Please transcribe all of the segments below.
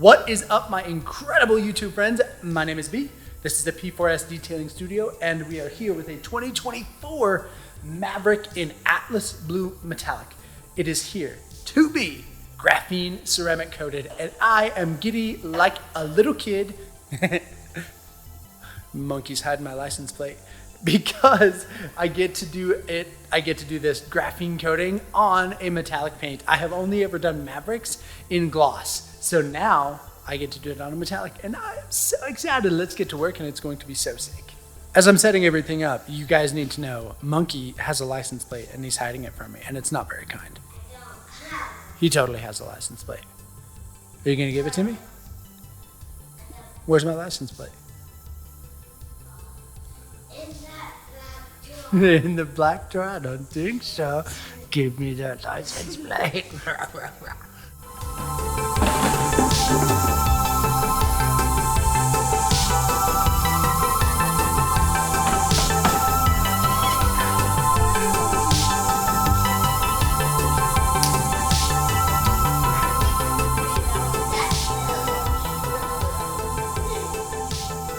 What is up, my incredible YouTube friends? My name is B. This is the P4S Detailing Studio, and we are here with a 2024 Maverick in Atlas Blue Metallic. It is here to be graphene ceramic coated, and I am giddy like a little kid. Monkey's hiding my license plate. Because I get to do it, I get to do this graphene coating on a metallic paint. I have only ever done Mavericks in gloss. So now I get to do it on a metallic, and I'm so excited. Let's get to work, and it's going to be so sick. As I'm setting everything up, you guys need to know Monkey has a license plate and he's hiding it from me, and it's not very kind. He totally has a license plate. Are you gonna give it to me? Where's my license plate? In the black drawer? I don't think so. Give me that license plate.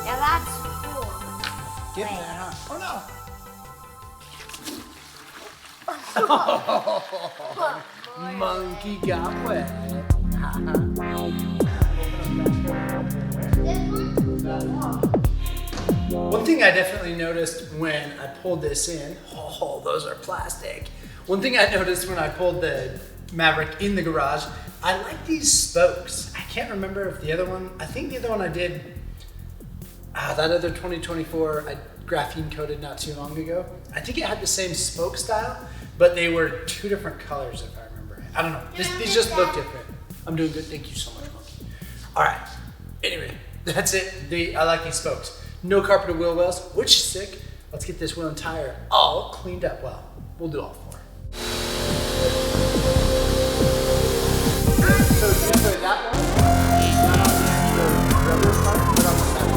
Yeah, that's cool. Give me that, huh? Oh no! Monkey got wet. One thing I definitely noticed when I pulled this in, oh, those are plastic. One thing I noticed when I pulled the Maverick in the garage, I like these spokes. I can't remember if the other one, I think the other one I did, that other 2024 I graphene coated not too long ago. I think it had the same spoke style, but they were two different colors if I remember. I don't know, these just look different. I'm doing good, thank you so much, Monkey. All right, anyway, that's it. I like these spokes. No carpeted wheel wells, which is sick. Let's get this wheel and tire all cleaned up. Well, we'll do all four. So usually that one, not on the actual rubber part, but on the side.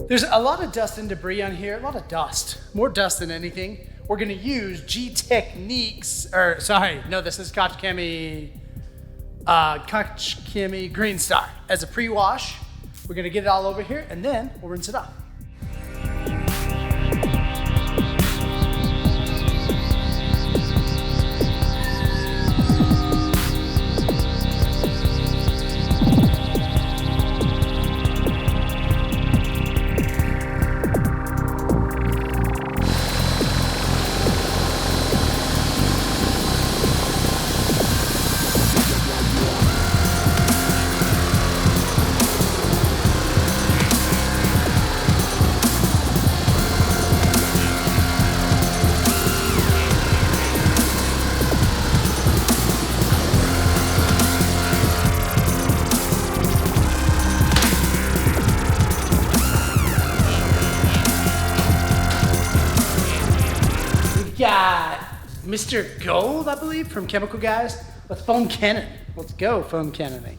There's a lot of dust and debris on here, a lot of dust, more dust than anything. We're gonna use G-Techniques, this is Koch Chemie Green Star as a pre-wash. We're gonna get it all over here and then we'll rinse it off. Got Mr. Gold, I believe, from Chemical Guys. Let's foam cannon. Let's go foam cannoning.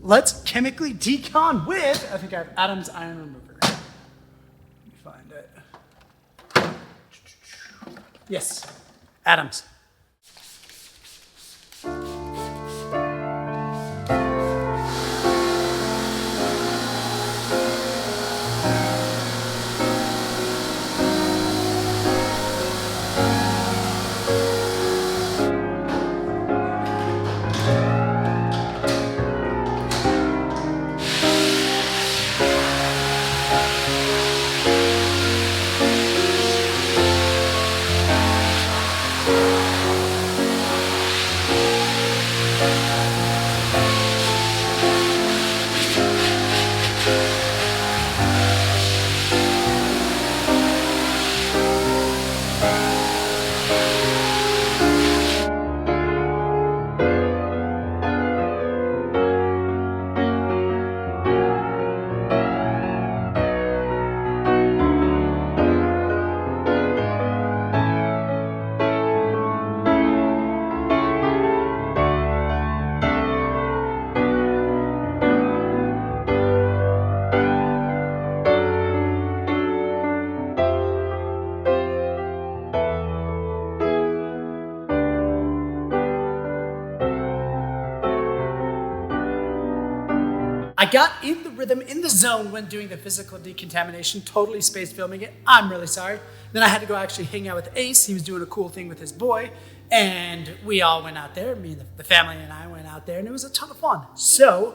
Let's chemically decon with, I think I have Adam's iron remover. Let me find it. Yes, Adam's. I got in the rhythm, in the zone when doing the physical decontamination, totally spaced filming it. I'm really sorry. Then I had to go actually hang out with Ace. He was doing a cool thing with his boy. And we all went out there. Me and the family and I went out there, and it was a ton of fun. So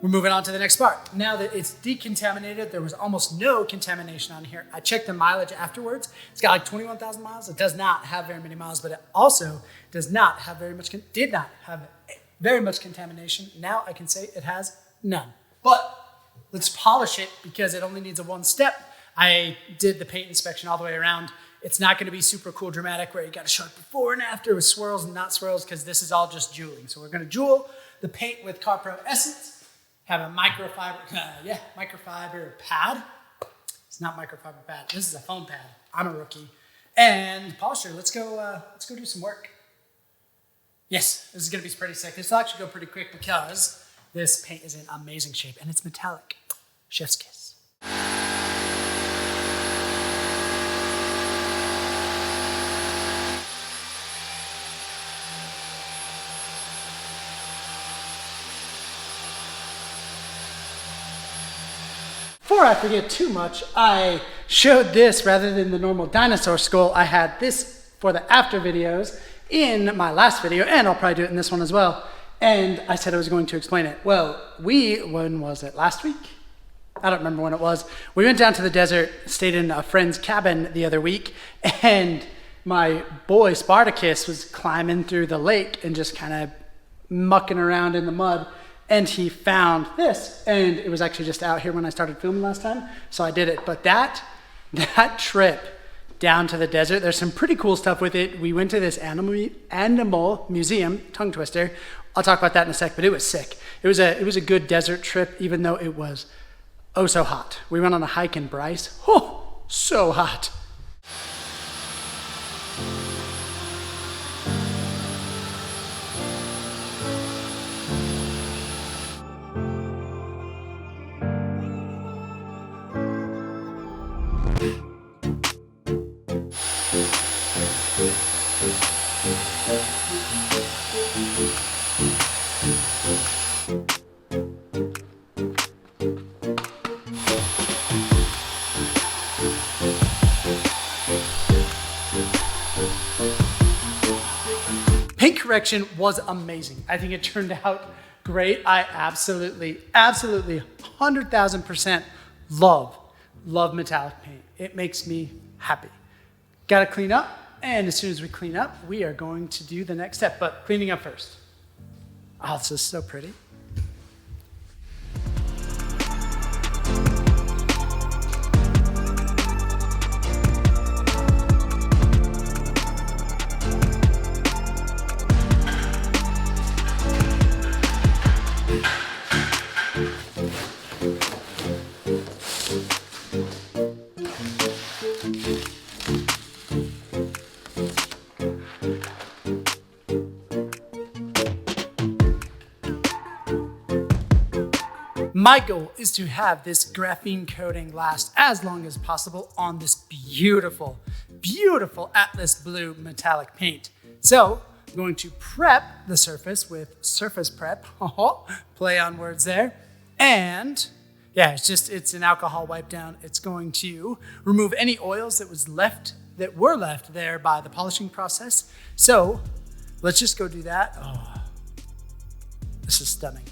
we're moving on to the next part. Now that it's decontaminated, there was almost no contamination on here. I checked the mileage afterwards. It's got like 21,000 miles. It does not have very many miles, but it also does not have did not have very much contamination. Now I can say it has none. But let's polish it because it only needs a one step. I did the paint inspection all the way around. It's not going to be super cool dramatic where you got to show it before and after with swirls and not swirls because this is all just jeweling. So we're going to jewel the paint with CarPro Essence. Have a microfiber pad. It's not microfiber pad. This is a foam pad. I'm a rookie. And polisher. Let's go do some work. Yes, this is going to be pretty sick. This will actually go pretty quick because this paint is in amazing shape and it's metallic. Chef's kiss. Before I forget too much, I showed this rather than the normal dinosaur skull. I had this for the after videos in my last video, and I'll probably do it in this one as well. And I said I was going to explain it. Well, when was it? Last week? I don't remember when it was. We went down to the desert, stayed in a friend's cabin the other week, and my boy Spartacus was climbing through the lake and just kind of mucking around in the mud. And he found this, and it was actually just out here when I started filming last time, so I did it. But that trip down to the desert, there's some pretty cool stuff with it. We went to this animal museum, tongue twister. I'll talk about that in a sec, but it was sick. It was a good desert trip, even though it was oh so hot. We went on a hike in Bryce. Oh, so hot. Paint correction was amazing. I think it turned out great. I absolutely 100,000% love metallic paint. It makes me happy. Gotta clean up, and as soon as we clean up, we are going to do the next step, but cleaning up first. Oh, this is so pretty. My goal is to have this graphene coating last as long as possible on this beautiful, beautiful Atlas blue metallic paint. So I'm going to prep the surface with surface prep, play on words there. And yeah, it's an alcohol wipe down. It's going to remove any oils that were left there by the polishing process. So let's just go do that. Oh, this is stunning.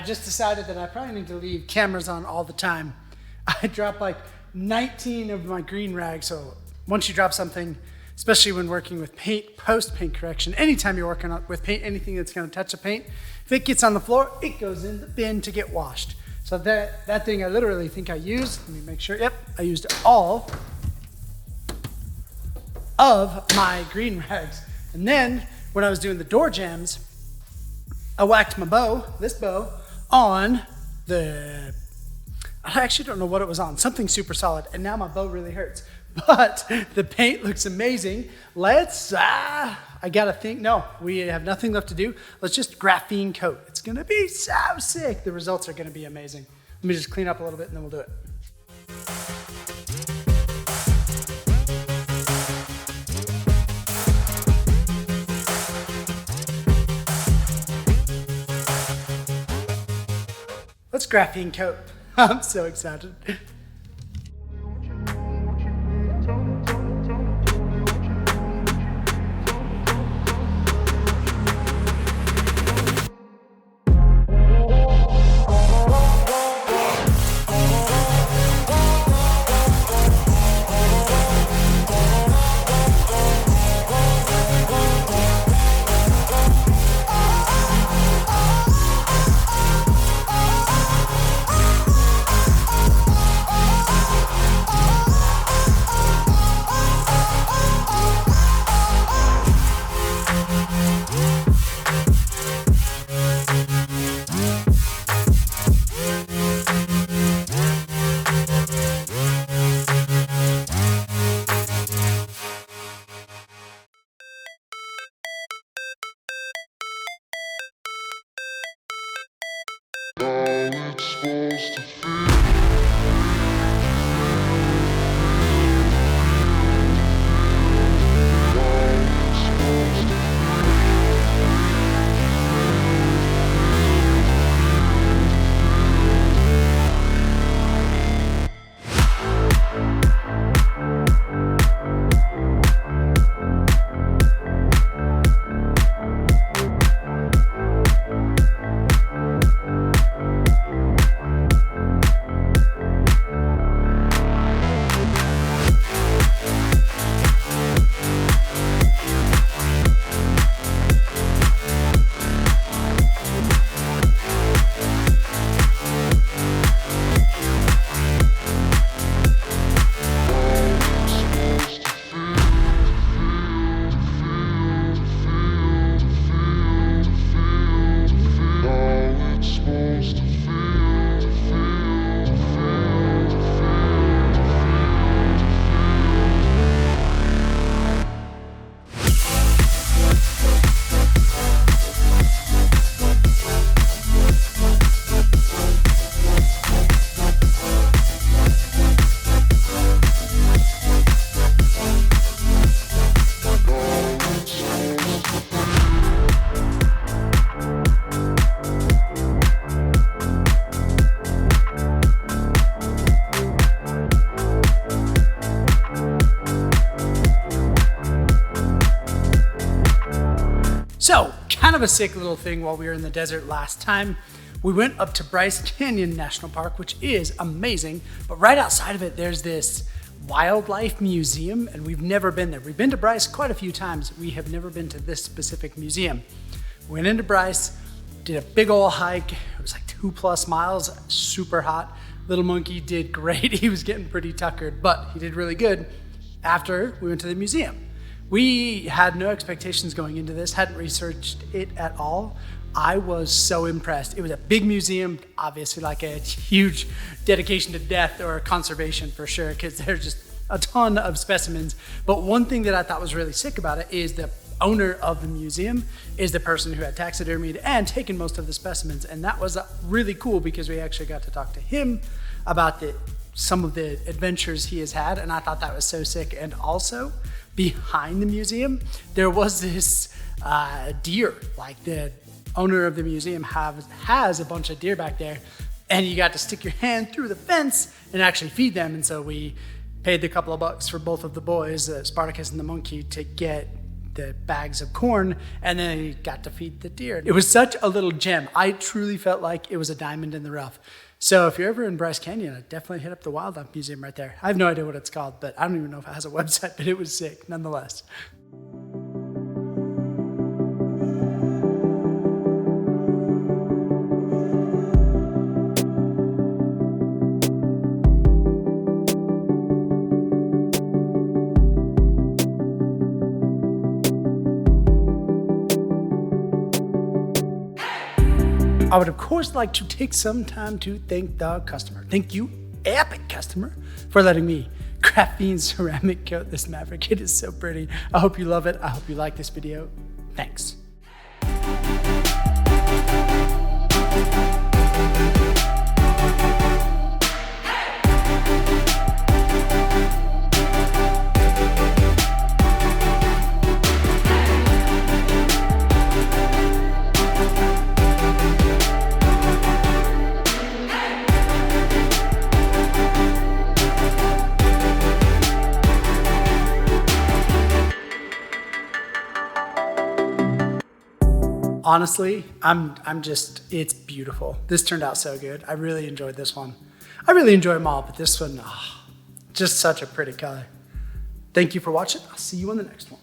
just decided that I probably need to leave cameras on all the time. I dropped like 19 of my green rags. So once you drop something, especially when working with paint, post-paint correction, anytime you're working with paint, anything that's gonna touch the paint, if it gets on the floor, it goes in the bin to get washed. So that thing I literally think I used, let me make sure, yep, I used all of my green rags. And then when I was doing the door jambs, I whacked my bow, this bow, on I actually don't know what it was on, something super solid, and now my bow really hurts. But the paint looks amazing. I gotta think, no, we have nothing left to do. Let's just graphene coat. It's gonna be so sick. The results are gonna be amazing. Let me just clean up a little bit and then we'll do it. Let's graphene coat. I'm so excited. So, kind of a sick little thing while we were in the desert last time. We went up to Bryce Canyon National Park, which is amazing, but right outside of it, there's this wildlife museum, and we've never been there. We've been to Bryce quite a few times. We have never been to this specific museum. Went into Bryce, did a big old hike. It was like 2+ miles, super hot. Little monkey did great. He was getting pretty tuckered, but he did really good after we went to the museum. We had no expectations going into this, hadn't researched it at all. I was so impressed. It was a big museum, obviously like a huge dedication to death or conservation for sure, because there's just a ton of specimens. But one thing that I thought was really sick about it is the owner of the museum is the person who had taxidermied and taken most of the specimens. And that was really cool because we actually got to talk to him about some of the adventures he has had. And I thought that was so sick. And also behind the museum, there was this deer, like the owner of the museum has a bunch of deer back there, and you got to stick your hand through the fence and actually feed them. And so we paid the couple of bucks for both of the boys, Spartacus and the monkey, to get the bags of corn, and then he got to feed the deer. It was such a little gem. I truly felt like it was a diamond in the rough. So if you're ever in Bryce Canyon, I'd definitely hit up the Wildlife Museum right there. I have no idea what it's called, but I don't even know if it has a website, but it was sick nonetheless. I would, of course, like to take some time to thank the customer. Thank you, epic customer, for letting me graphene ceramic coat this Maverick. It is so pretty. I hope you love it. I hope you like this video. Thanks. Honestly, it's beautiful. This turned out so good. I really enjoyed this one. I really enjoy them all, but this one, just such a pretty color. Thank you for watching. I'll see you on the next one.